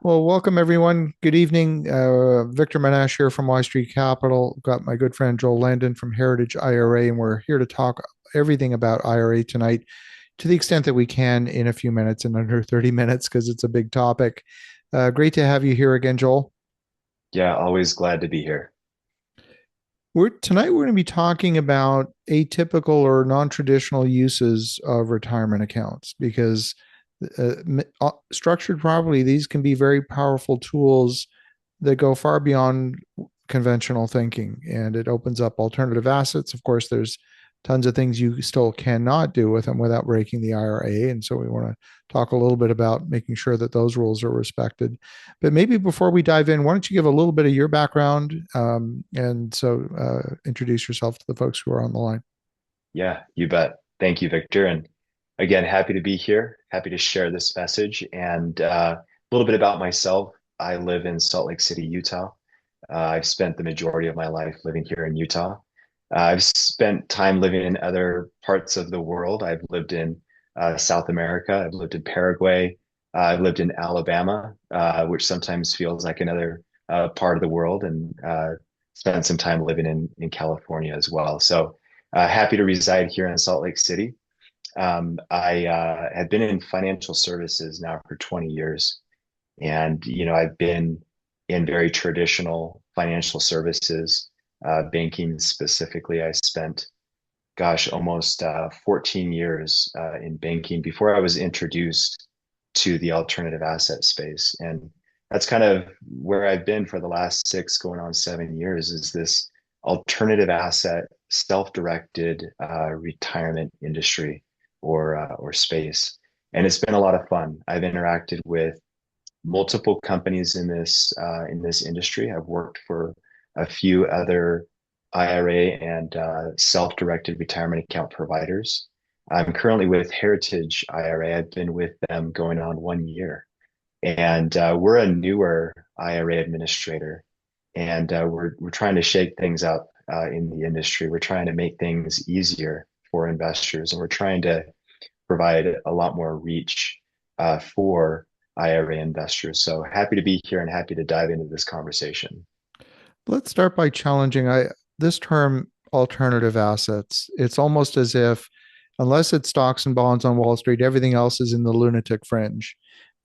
Well, welcome everyone. Good evening. Victor Menasce here from Y Street Capital. Got my good friend Joel Landon from Heritage IRA, and we're here to talk everything about IRA tonight to the extent that we can in a few minutes, in under 30 minutes, because it's a big topic. Great to have you here again, Joel. Yeah, always glad to be here. Tonight we're going to be talking about atypical or non-traditional uses of retirement accounts because structured properly, these can be very powerful tools that go far beyond conventional thinking, and it opens up alternative assets. Of course, there's tons of things you still cannot do with them without breaking the IRA. And so we want to talk a little bit about making sure that those rules are respected. But maybe before we dive in, why don't you give a little bit of your background and introduce yourself to the folks who are on the line. Yeah, you bet. Thank you, Victor. And again, happy to be here. Happy to share this message and a little bit about myself. I live in Salt Lake City, Utah. I've spent the majority of my life living here in Utah. I've spent time living in other parts of the world. I've lived in South America. I've lived in Paraguay. I've lived in Alabama, which sometimes feels like another part of the world, and spent some time living in California as well. So happy to reside here in Salt Lake City. I have been in financial services now for 20 years. And, I've been in very traditional financial services, banking specifically. I spent, almost 14 years in banking before I was introduced to the alternative asset space. And that's kind of where I've been for the last 6 going on 7 years, is this alternative asset, self-directed retirement industry or space. And it's been a lot of fun. I've interacted with multiple companies in this industry. I've worked for a few other IRA and self-directed retirement account providers. I'm currently with Heritage IRA. I've been with them going on 1 year, and we're a newer IRA administrator, and we're trying to shake things up in the industry. We're trying to make things easier for investors, and we're trying to provide a lot more reach for IRA investors. So happy to be here and happy to dive into this conversation. Let's start by challenging this term alternative assets. It's almost as if, unless it's stocks and bonds on Wall Street, everything else is in the lunatic fringe,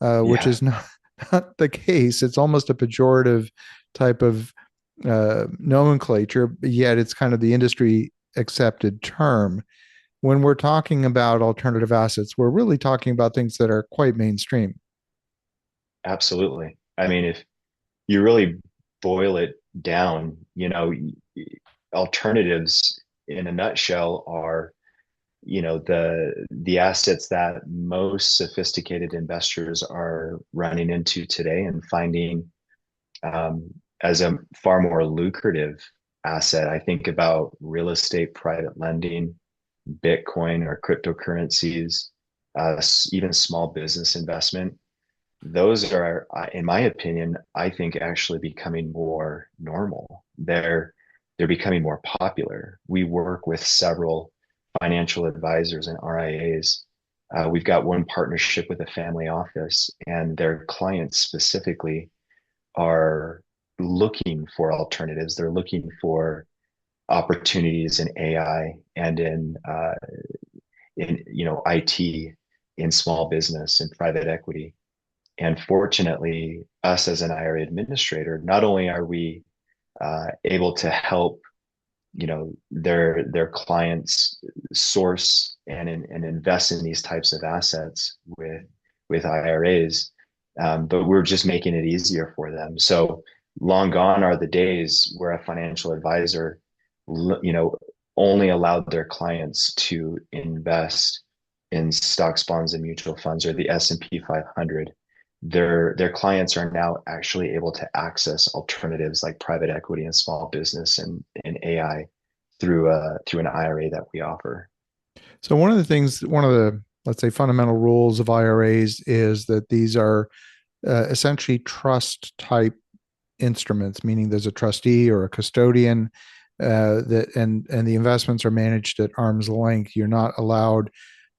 which Yeah, is not, not the case. It's almost a pejorative type of nomenclature, yet it's kind of the industry accepted term. When we're talking about alternative assets, we're really talking about things that are quite mainstream. absolutely. I mean, if you really boil it down, alternatives in a nutshell are, the assets that most sophisticated investors are running into today and finding as a far more lucrative asset. I think about real estate, private lending, Bitcoin or cryptocurrencies, even small business investment. Those are, in my opinion, I think actually becoming more normal. They're becoming more popular. We work with several financial advisors and RIAs. We've got one partnership with a family office, and their clients specifically are looking for alternatives. They're looking for opportunities in AI and in IT, in small business and private equity. And fortunately, us as an IRA administrator, not only are we able to help their clients source and invest in these types of assets with IRAs, but we're just making it easier for them. So long gone are the days where a financial advisor, you know, only allowed their clients to invest in stocks, bonds, and mutual funds, or the S&P 500. Their clients are now actually able to access alternatives like private equity and small business and AI through an IRA that we offer. So one of the, let's say, fundamental rules of IRAs is that these are essentially trust type instruments, meaning there's a trustee or a custodian and the investments are managed at arm's length. You're not allowed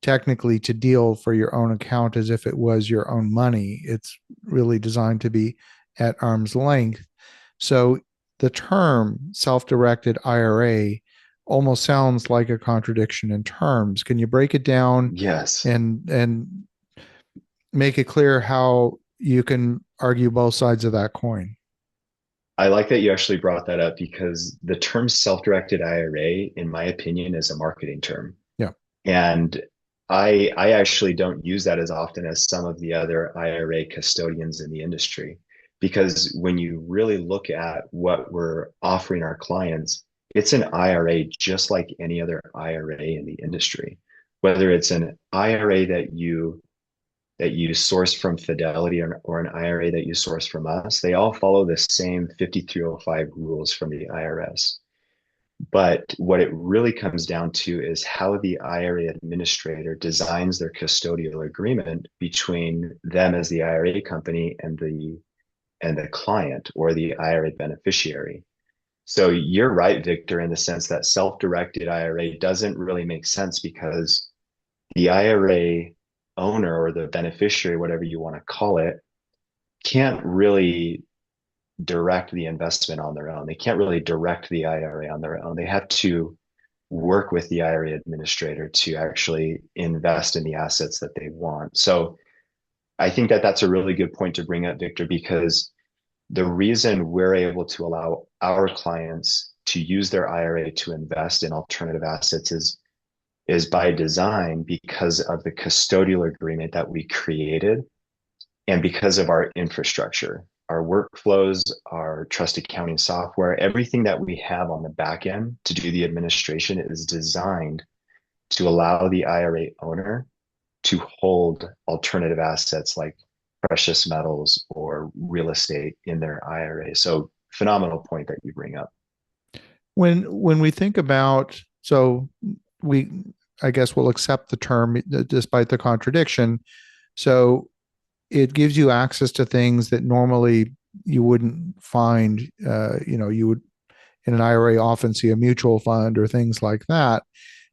technically to deal for your own account as if it was your own money. It's really designed to be at arm's length. So the term self-directed IRA almost sounds like a contradiction in terms. Can you break it down Yes. and make it clear how you can argue both sides of that coin? I like that you actually brought that up because the term self-directed IRA, in my opinion, is a marketing term. Yeah. And I actually don't use that as often as some of the other IRA custodians in the industry. Because when you really look at what we're offering our clients, it's an IRA just like any other IRA in the industry. Whether it's an IRA that you source from Fidelity or an IRA that you source from us, they all follow the same 5305 rules from the IRS. But what it really comes down to is how the IRA administrator designs their custodial agreement between them as the IRA company and the client or the IRA beneficiary. So you're right, Victor, in the sense that self-directed IRA doesn't really make sense because the IRA owner or the beneficiary, whatever you want to call it, can't really direct the investment on their own. They can't really direct the IRA on their own. They have to work with the IRA administrator to actually invest in the assets that they want. So I think that that's a really good point to bring up, Victor, because the reason we're able to allow our clients to use their IRA to invest in alternative assets is by design because of the custodial agreement that we created and because of our infrastructure, our workflows, our trust accounting software, everything that we have on the back end to do the administration is designed to allow the IRA owner to hold alternative assets like precious metals or real estate in their IRA. So phenomenal point that you bring up. When we think about, so we, I guess we'll accept the term despite the contradiction. So it gives you access to things that normally you wouldn't find. You would in an IRA often see a mutual fund or things like that.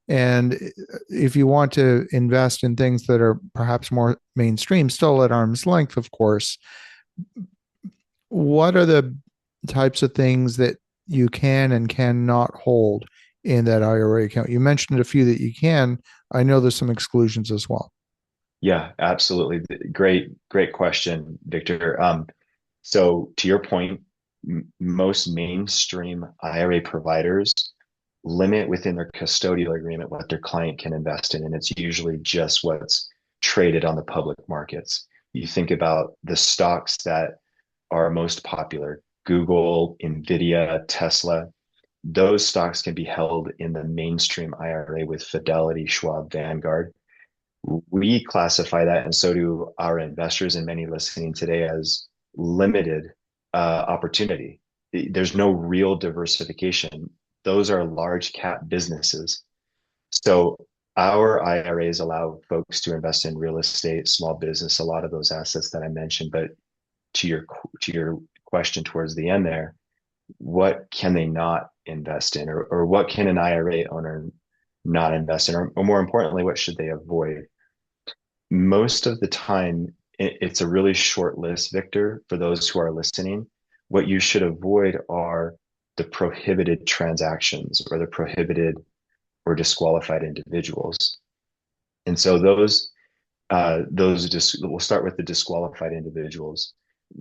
And if you want to invest in things that are perhaps more mainstream, still at arm's length, of course, what are the types of things that you can and cannot hold in that IRA account? You mentioned a few that you can. I know there's some exclusions as well. Yeah, absolutely. Great question, Victor. So to your point, most mainstream IRA providers limit within their custodial agreement what their client can invest in, and it's usually just what's traded on the public markets. You think about the stocks that are most popular, Google, Nvidia, Tesla, those stocks can be held in the mainstream IRA with Fidelity, Schwab, Vanguard. We classify that, and so do our investors and many listening today, as limited opportunity. There's no real diversification. Those are large cap businesses. So our IRAs allow folks to invest in real estate, small business, a lot of those assets that I mentioned. But to your question towards the end there, what can they not invest in, or what can an IRA owner not invest in, or more importantly, what should they avoid? Most of the time, it's a really short list, Victor, for those who are listening. What you should avoid are the prohibited transactions or the prohibited or disqualified individuals. And so we'll start with the disqualified individuals.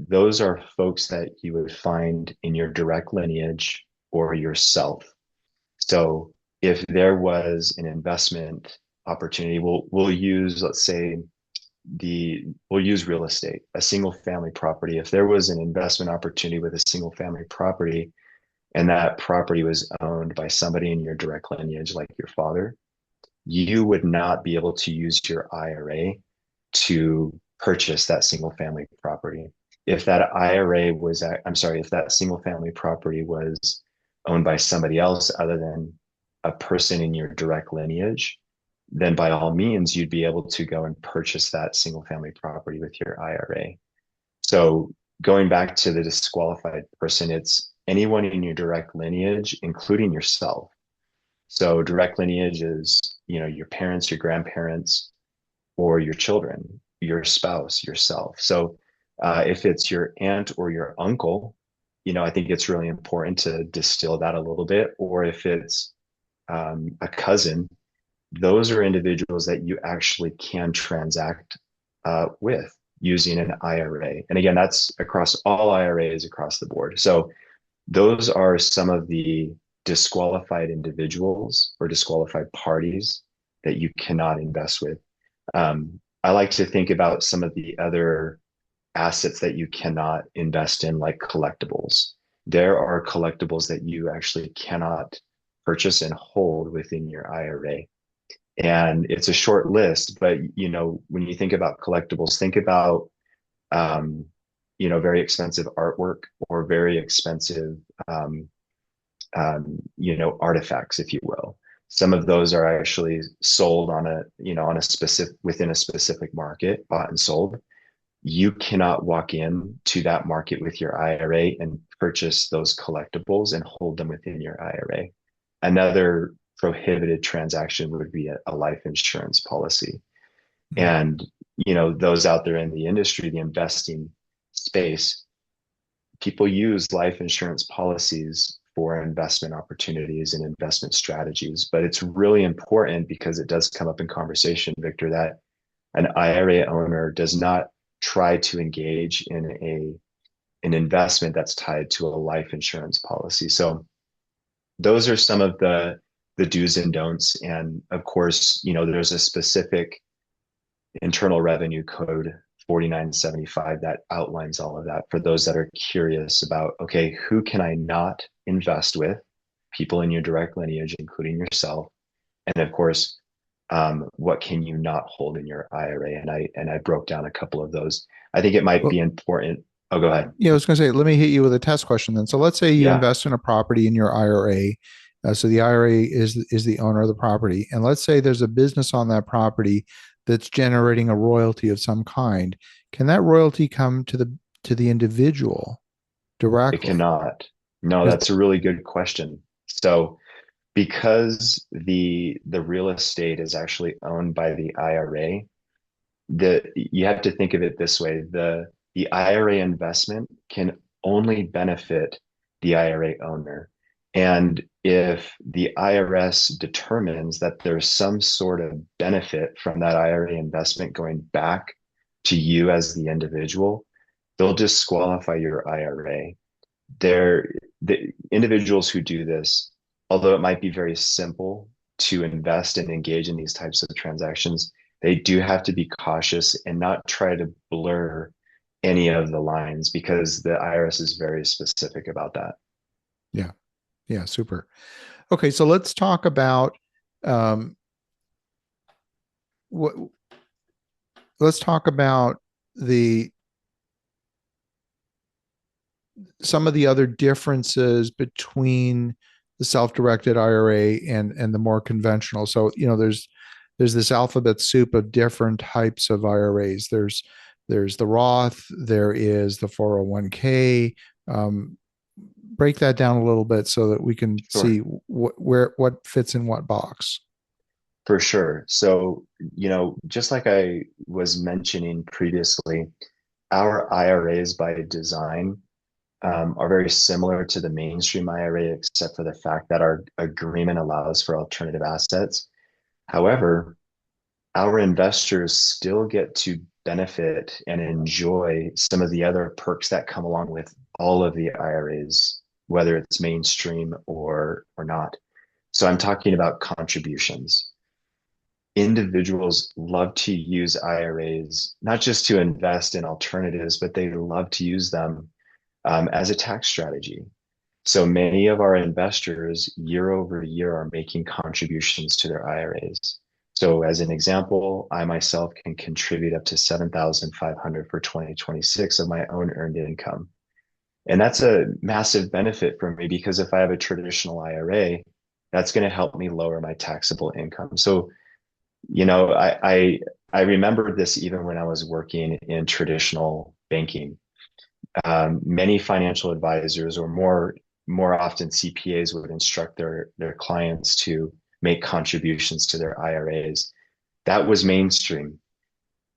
Those are folks that you would find in your direct lineage or yourself. So if there was an investment opportunity, we'll use, let's say, we'll use real estate, a single family property. If there was an investment opportunity with a single family property and that property was owned by somebody in your direct lineage, like your father, you would not be able to use your IRA to purchase that single family property. If that IRA was, I'm sorry, if that single family property was owned by somebody else other than a person in your direct lineage, then by all means, you'd be able to go and purchase that single family property with your IRA. So going back to the disqualified person, it's anyone in your direct lineage, including yourself. So direct lineage is, your parents, your grandparents, or your children, your spouse, yourself. So if it's your aunt or your uncle, I think it's really important to distill that a little bit. Or if it's a cousin, those are individuals that you actually can transact with using an IRA. And again, that's across all IRAs across the board. So those are some of the disqualified individuals or disqualified parties that you cannot invest with. I like to think about some of the other assets that you cannot invest in, like collectibles. There are collectibles that you actually cannot purchase and hold within your IRA. And it's a short list, but when you think about collectibles, think about um, very expensive artwork or very expensive artifacts, if you will. Some of those are actually sold on a specific within a specific market, bought and sold. You cannot walk in to that market with your IRA and purchase those collectibles and hold them within your IRA. Another prohibited transaction would be a life insurance policy. Mhm. And, those out there in the industry, the investing space, people use life insurance policies for investment opportunities and investment strategies. But it's really important because it does come up in conversation, Victor, that an IRA owner does not try to engage in an investment that's tied to a life insurance policy. So those are some of the do's and don'ts. And of course, there's a specific Internal Revenue Code 4975 that outlines all of that for those that are curious about, okay, who can I not invest with? People in your direct lineage, including yourself. And of course, what can you not hold in your IRA? And I broke down a couple of those. I think it might be Well, important. Oh, go ahead. yeah, I was going to say, let me hit you with a test question then. So let's say you Yeah, invest in a property in your IRA. So the IRA is the owner of the property, and let's say there's a business on that property that's generating a royalty of some kind. Can that royalty come to the individual it directly? cannot. No, Is that's a really good question. So because the real estate is actually owned by the IRA, you have to think of it this way: the IRA investment can only benefit the IRA owner. And if the IRS determines that there's some sort of benefit from that IRA investment going back to you as the individual, they'll disqualify your IRA. The individuals who do this, although it might be very simple to invest and engage in these types of transactions, they do have to be cautious and not try to blur any of the lines because the IRS is very specific about that. yeah, yeah, super. Okay, so let's talk about um, what. Let's talk about the some of the other differences between the self-directed IRA and the more conventional. So, there's this alphabet soup of different types of IRAs. There's the Roth, there is the 401k. Break that down a little bit so that we can see Sure. what fits in what box. For sure. So, just like I was mentioning previously, our IRAs by design are very similar to the mainstream IRA, except for the fact that our agreement allows for alternative assets. However, our investors still get to benefit and enjoy some of the other perks that come along with all of the IRAs, whether it's mainstream or not. So I'm talking about contributions. Individuals love to use IRAs, not just to invest in alternatives, but they love to use them as a tax strategy. So many of our investors year over year are making contributions to their IRAs. So as an example, I myself can contribute up to 7,500 for 2026 of my own earned income. And that's a massive benefit for me because if I have a traditional IRA, that's going to help me lower my taxable income. So, I remember this even when I was working in traditional banking. Many financial advisors, or more often CPAs, would instruct their clients to make contributions to their IRAs. That was mainstream.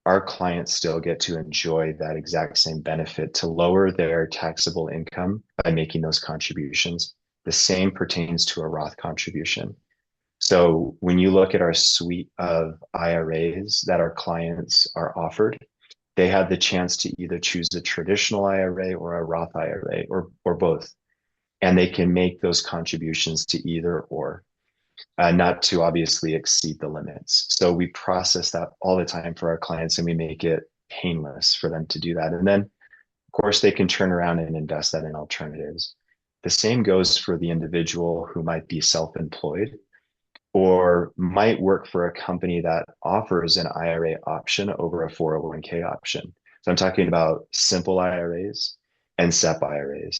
Our clients still get to enjoy that exact same benefit to lower their taxable income by making those contributions. The same pertains to a Roth contribution. So when you look at our suite of IRAs that our clients are offered, they have the chance to either choose a traditional IRA or a Roth IRA or both. And they can make those contributions to either or, not to obviously exceed the limits. So we process that all the time for our clients and we make it painless for them to do that. And then, of course, they can turn around and invest that in alternatives. The same goes for the individual who might be self-employed or might work for a company that offers an IRA option over a 401k option. So I'm talking about simple IRAs and SEP IRAs.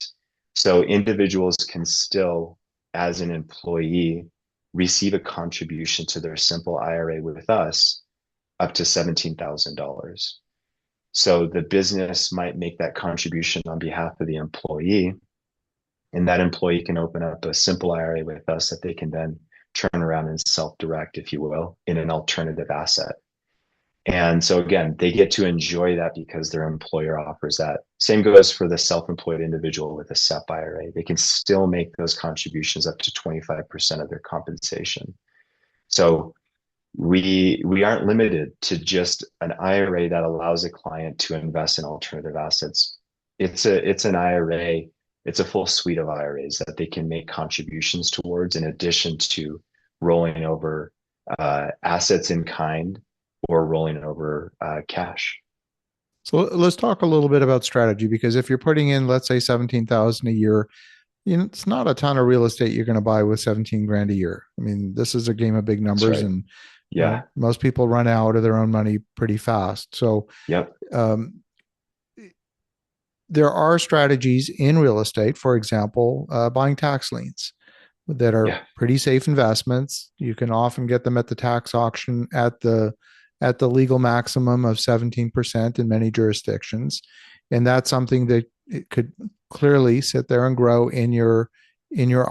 So individuals can still, as an employee, receive a contribution to their simple IRA with us up to $17,000. So the business might make that contribution on behalf of the employee, and that employee can open up a simple IRA with us that they can then turn around and self-direct, if you will, in an alternative asset. And so again, they get to enjoy that because their employer offers that. Same goes for the self-employed individual with a SEP IRA. They can still make those contributions up to 25% of their compensation. So we aren't limited to just an IRA that allows a client to invest in alternative assets. It's an IRA, it's a full suite of IRAs that they can make contributions towards in addition to rolling over assets in kind or rolling over cash. So let's talk a little bit about strategy, because if you're putting in, let's say, 17,000 a year, it's not a ton of real estate you're going to buy with 17 grand a year. I mean, this is a game of big That's numbers, right. and Yeah. most people run out of their own money pretty fast. So Yep. um, there are strategies in real estate, for example, buying tax liens that are Yeah. pretty safe investments. You can often get them at the tax auction at the legal maximum of 17% in many jurisdictions. And that's something that it could clearly sit there and grow in your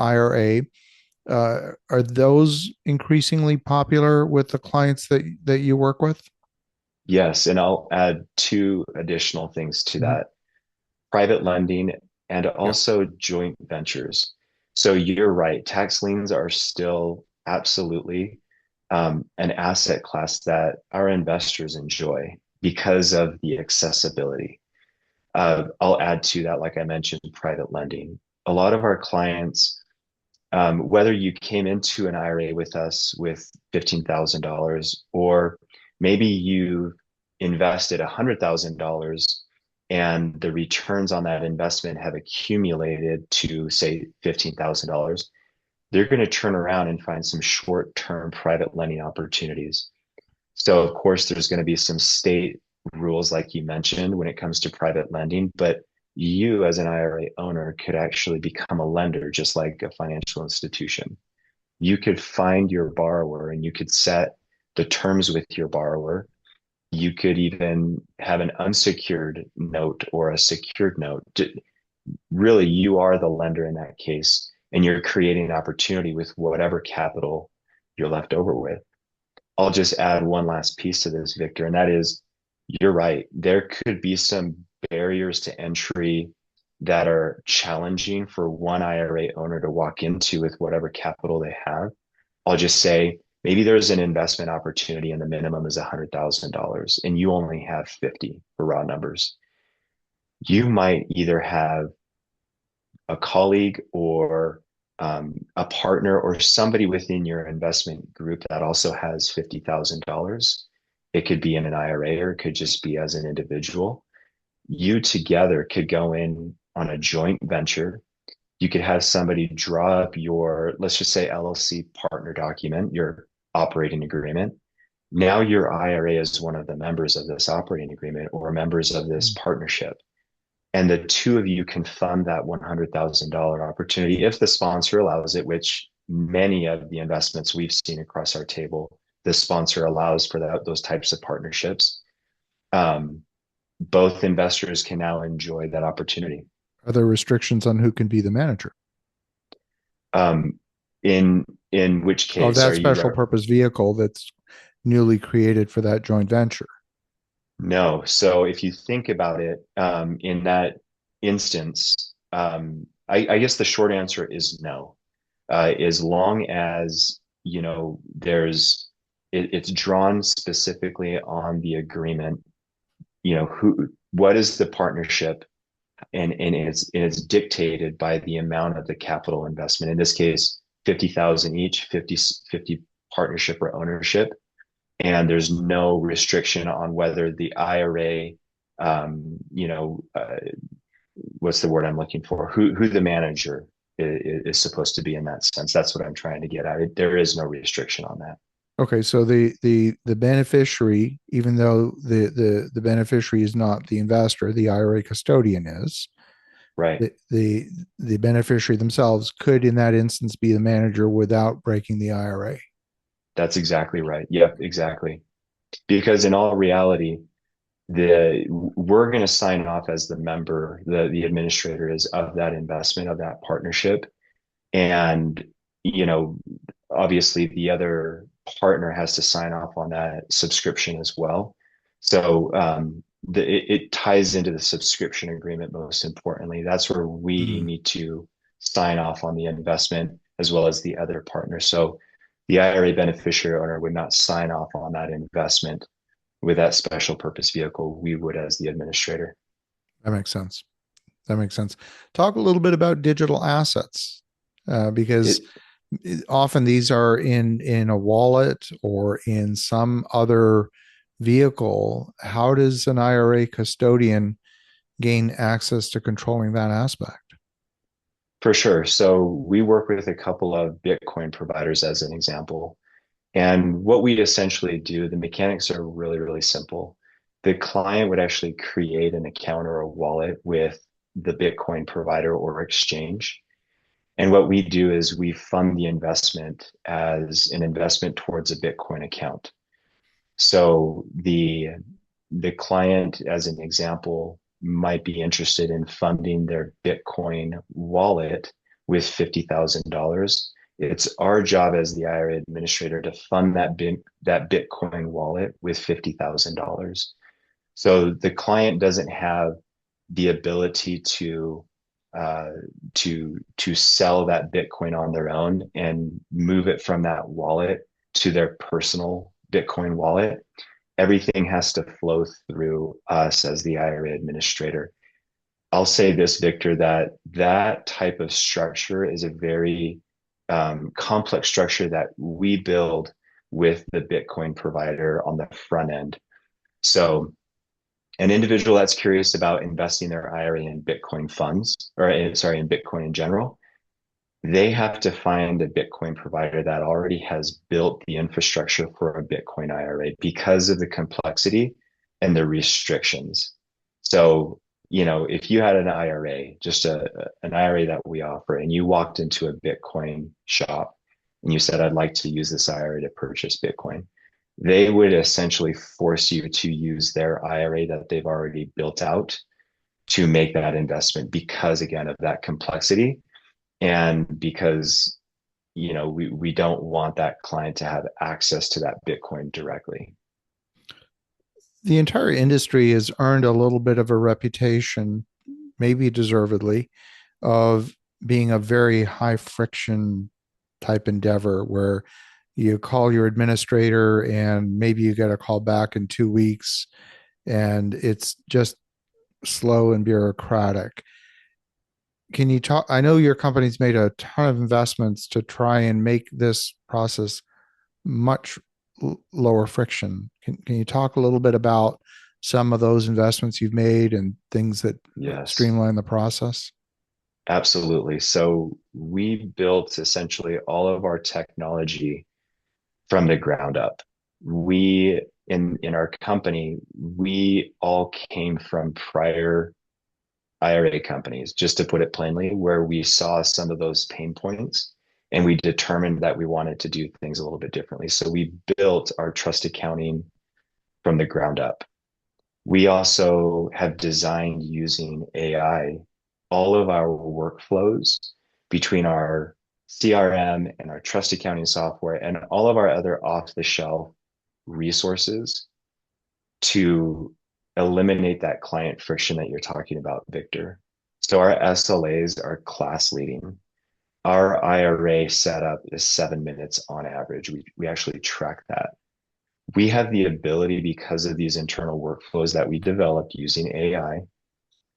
IRA. Are those increasingly popular with the clients that you work with? Yes. And I'll add two additional things to Mm-hmm. that. Private lending and Yeah. also joint ventures. So you're right. Tax liens are still absolutely an asset class that our investors enjoy because of the accessibility. I'll add to that, like I mentioned, private lending. A lot of our clients, whether you came into an IRA with us with $15,000, or maybe you invested $100,000 and the returns on that investment have accumulated to, say, $15,000, they're going to turn around and find some short-term private lending opportunities. So, of course, there's going to be some state rules, like you mentioned, when it comes to private lending, but you as an IRA owner could actually become a lender, just like a financial institution. You could find your borrower and you could set the terms with your borrower. You could even have an unsecured note or a secured note. Really, you are the lender in that case, and you're creating an opportunity with whatever capital you're left over with. I'll just add one last piece to this, Victor, and that is you're right. There could be some barriers to entry that are challenging for one IRA owner to walk into with whatever capital they have. I'll just say maybe there's an investment opportunity and the minimum is $100,000 and you only have 50 for raw numbers. You might either have a colleague or a partner or somebody within your investment group that also has $50,000. It could be in an IRA or it could just be as an individual. You together could go in on a joint venture. You could have somebody draw up your, let's just say, LLC partner document, your operating agreement. Now your IRA is one of the members of this operating agreement or members of this partnership. And the two of you can fund that $100,000 opportunity if the sponsor allows it, which many of the investments we've seen across our table, the sponsor allows for those types of partnerships. Um, both investors can now enjoy that opportunity. Are there restrictions on who can be the manager? Um, In which Of case that are you special purpose vehicle that's newly created for that joint venture. No. So if you think about it, in that instance, I guess the short answer is no. As long as, it's drawn specifically on the agreement, what is the partnership, and it's dictated by the amount of the capital investment. In this case, 50,000 each, 50 partnership or ownership, and there's no restriction on whether the IRA, what's the word I'm looking for? Who the manager is supposed to be in that sense. That's what I'm trying to get at. There is no restriction on that. Okay, so the beneficiary, even though the beneficiary is not the investor, the IRA custodian is, Right. the beneficiary themselves could in that instance be the manager without breaking the IRA. That's exactly right. Yep, exactly. Because in all reality, we're going to sign off as the member, the administrator is of that investment, of that partnership. And, you know, obviously the other partner has to sign off on that subscription as well. So it ties into the subscription agreement most importantly. That's where we Mm. need to sign off on the investment as well as the other partner. So the IRA beneficiary owner would not sign off on that investment with that special purpose vehicle. We would as the administrator. That makes sense. That makes sense. Talk a little bit about digital assets, because It often these are in a wallet or in some other vehicle. How does an IRA custodian gain access to controlling that aspect? For sure. So we work with a couple of Bitcoin providers as an example. And what we essentially do, the mechanics are really, really simple. The client would actually create an account or a wallet with the Bitcoin provider or exchange. And what we do is we fund the investment as an investment towards a Bitcoin account. So the client, as an example, might be interested in funding their Bitcoin wallet with $50,000. It's our job as the IRA administrator to fund that Bitcoin wallet with $50,000. So the client doesn't have the ability uh, to sell that Bitcoin on their own and move it from that wallet to their personal Bitcoin wallet. Everything has to flow through us as the IRA administrator. I'll say this, Victor, that type of structure is a very complex structure that we build with the Bitcoin provider on the front end. So an individual that's curious about investing their IRA in Bitcoin funds, or sorry, in Bitcoin in general, they have to find a Bitcoin provider that already has built the infrastructure for a Bitcoin IRA because of the complexity and the restrictions. So, if you had an IRA, just an IRA that we offer, and you walked into a Bitcoin shop and you said, I'd like to use this IRA to purchase Bitcoin, they would essentially force you to use their IRA that they've already built out to make that investment because, again, of that complexity and because we don't want that client to have access to that Bitcoin directly. The entire industry has earned a little bit of a reputation, maybe deservedly, of being a very high friction type endeavor where you call your administrator and maybe you get a call back in 2 weeks and it's just slow and bureaucratic. Can you talk? I know your company's made a ton of investments to try and make this process much lower friction. Can you talk a little bit about some of those investments you've made and things that Yes, streamline the process? absolutely. So we built essentially all of our technology from the ground up. We in our company, we all came from prior IRA companies, just to put it plainly, where we saw some of those pain points and we determined that we wanted to do things a little bit differently. So we built our trust accounting from the ground up. We also have designed using AI all of our workflows between our CRM and our trust accounting software and all of our other off-the-shelf resources to eliminate that client friction that you're talking about, Victor. So our SLAs are class leading. Our IRA setup is 7 minutes on average. We actually track that. We have the ability, because of these internal workflows that we developed using AI,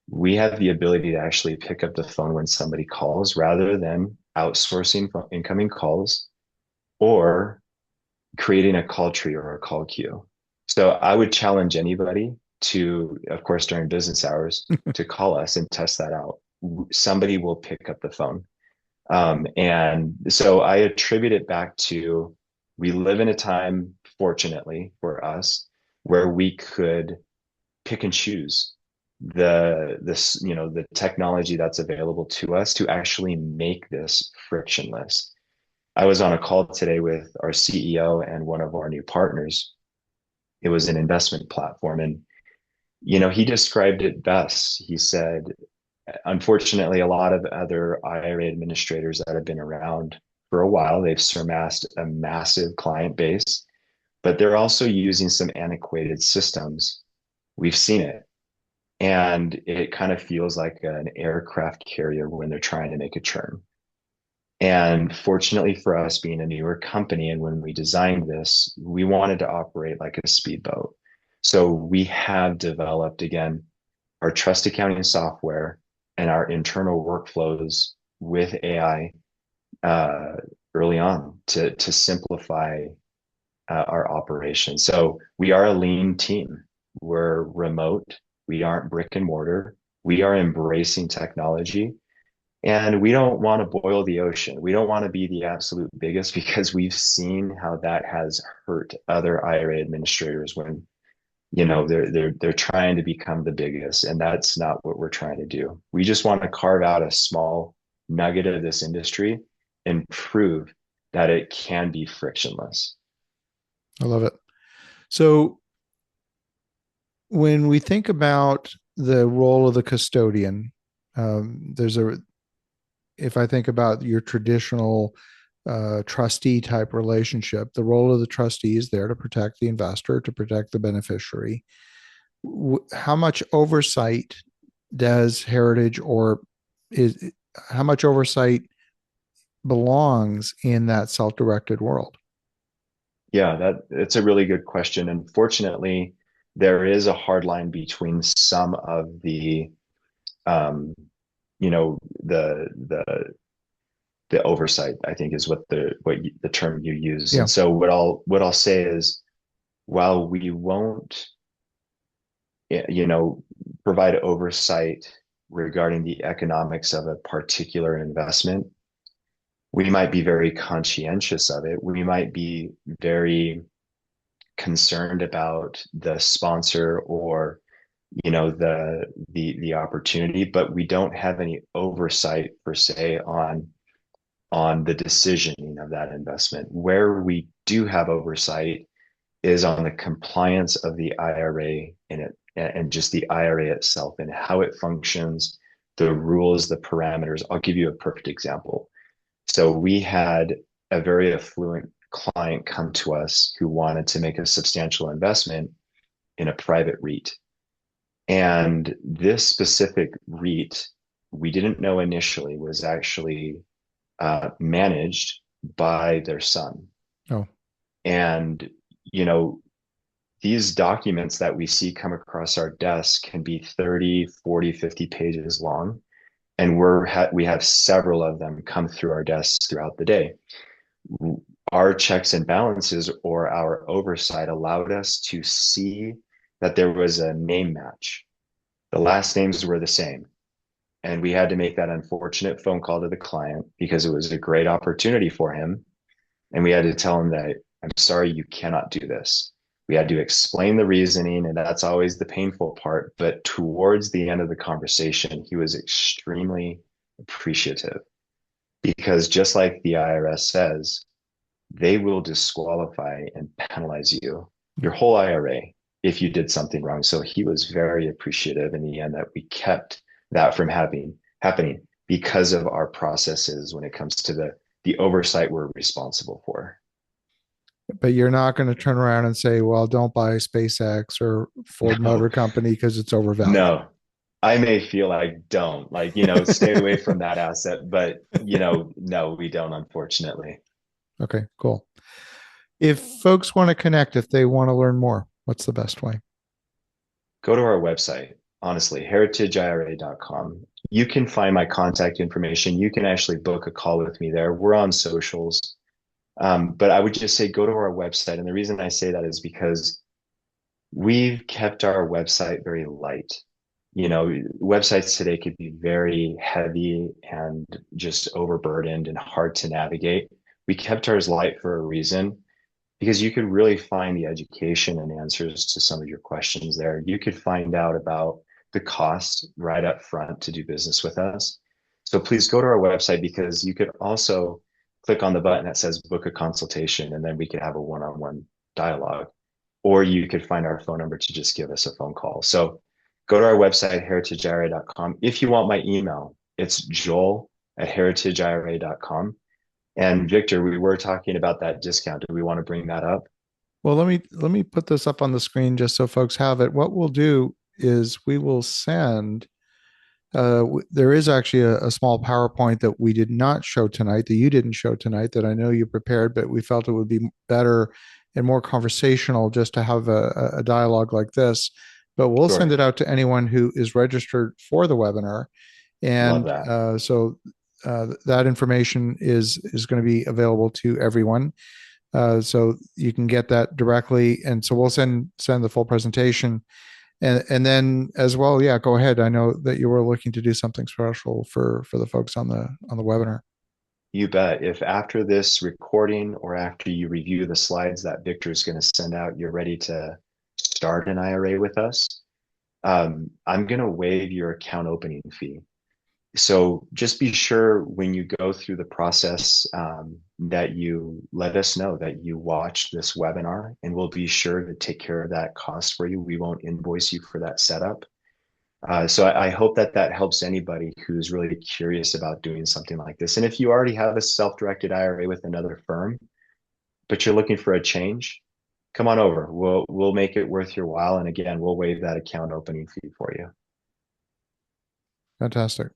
we have the ability to actually pick up the phone when somebody calls rather than outsourcing incoming calls or creating a call tree or a call queue. So I would challenge anybody to, of course, during business hours, to call us and test that out. Somebody will pick up the phone. And so I attribute it back to, we live in a time, fortunately for us, where we could pick and choose the technology that's available to us to actually make this frictionless. I was on a call today with our CEO and one of our new partners. It was an investment platform, and he described it best. He said, unfortunately, a lot of other IRA administrators that have been around for a while, they've surpassed a massive client base, but they're also using some antiquated systems. We've seen it. And it kind of feels like an aircraft carrier when they're trying to make a turn. And fortunately for us, being a newer company, and when we designed this, we wanted to operate like a speedboat. So we have developed, again, our trust accounting software and our internal workflows with AI early on to simplify our operation. So we are a lean team. We're remote. We aren't brick and mortar. We are embracing technology. And we don't want to boil the ocean. We don't want to be the absolute biggest, because we've seen how that has hurt other IRA administrators when, they're trying to become the biggest. And that's not what we're trying to do. We just want to carve out a small nugget of this industry and prove that it can be frictionless. I love it. So when we think about the role of the custodian, if I think about your traditional trustee type relationship, the role of the trustee is there to protect the investor, to protect the beneficiary. How much oversight does Heritage, or how much oversight belongs in that self-directed world? Yeah, it's a really good question. Unfortunately, there is a hard line between some of the um, you know the oversight, I think, is the term you use. Yeah. And so what I'll say is, while we won't provide oversight regarding the economics of a particular investment, we might be very conscientious of it. We might be very concerned about the sponsor or the opportunity, but we don't have any oversight per se on the decisioning of that investment. Where we do have oversight is on the compliance of the IRA and just the IRA itself and how it functions, the rules, the parameters. I'll give you a perfect example. So we had a very affluent client come to us who wanted to make a substantial investment in a private REIT. And this specific REIT, we didn't know initially, was actually managed by their son. Oh. And, these documents that we see come across our desk can be 30, 40, 50 pages long. And we have several of them come through our desks throughout the day. Our checks and balances or our oversight allowed us to see that there was a name match. The last names were the same. And we had to make that unfortunate phone call to the client because it was a great opportunity for him. And we had to tell him that, I'm sorry, you cannot do this. We had to explain the reasoning, and that's always the painful part. But towards the end of the conversation, he was extremely appreciative, because just like the IRS says, they will disqualify and penalize you, your whole IRA, if you did something wrong. So he was very appreciative in the end that we kept that from happening because of our processes when it comes to the the oversight we're responsible for. But you're not going to turn around and say, well, don't buy SpaceX or Ford Motor No, Company because it's overvalued. no. I may feel like don't, like, stay away from that asset, but, no, we don't, unfortunately. Okay, cool. If folks want to connect, if they want to learn more, what's the best way? Go to our website, honestly, heritageira.com. You can find my contact information. You can actually book a call with me there. We're on socials. But I would just say go to our website. And the reason I say that is because we've kept our website very light. Websites today could be very heavy and just overburdened and hard to navigate. We kept ours light for a reason because you could really find the education and answers to some of your questions there. You could find out about the cost right up front to do business with us. So please go to our website because you could also click on the button that says book a consultation, and then we could have a one-on-one dialogue. Or you could find our phone number to just give us a phone call. So go to our website, heritageira.com. If you want my email, it's joel@heritageira.com. And Victor, we were talking about that discount. Do we want to bring that up? Well, let me put this up on the screen just so folks have it. What we'll do is we will send. There is actually a small PowerPoint that we did not show tonight, that you didn't show tonight, that I know you prepared, but we felt it would be better and more conversational just to have a dialogue like this. But we'll send Sure. it out to anyone who is registered for the webinar, Love and that. that information is going to be available to everyone. So you can get that directly, and so we'll send the full presentation, and then as well, yeah, go ahead. I know that you were looking to do something special for the folks on the webinar. You bet. If after this recording or after you review the slides that Victor is going to send out, you're ready to start an IRA with us, I'm going to waive your account opening fee. So just be sure when you go through the process that you let us know that you watched this webinar, and we'll be sure to take care of that cost for you. We won't invoice you for that setup. So I hope that that helps anybody who's really curious about doing something like this. And if you already have a self-directed IRA with another firm, but you're looking for a change, come on over. We'll make it worth your while. And again, we'll waive that account opening fee for you. Fantastic.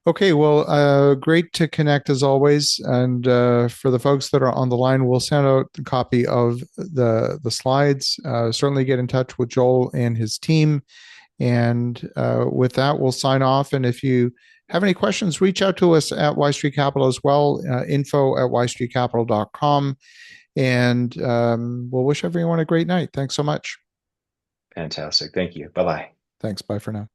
Okay, well, great to connect as always. And for the folks that are on the line, we'll send out a copy of the slides. Certainly get in touch with Joel and his team. And with that, we'll sign off. And if you have any questions, reach out to us at Y Street Capital as well, info@ystreetcapital.com. And we'll wish everyone a great night. Thanks so much. Fantastic. Thank you. Bye-bye. Thanks. Bye for now.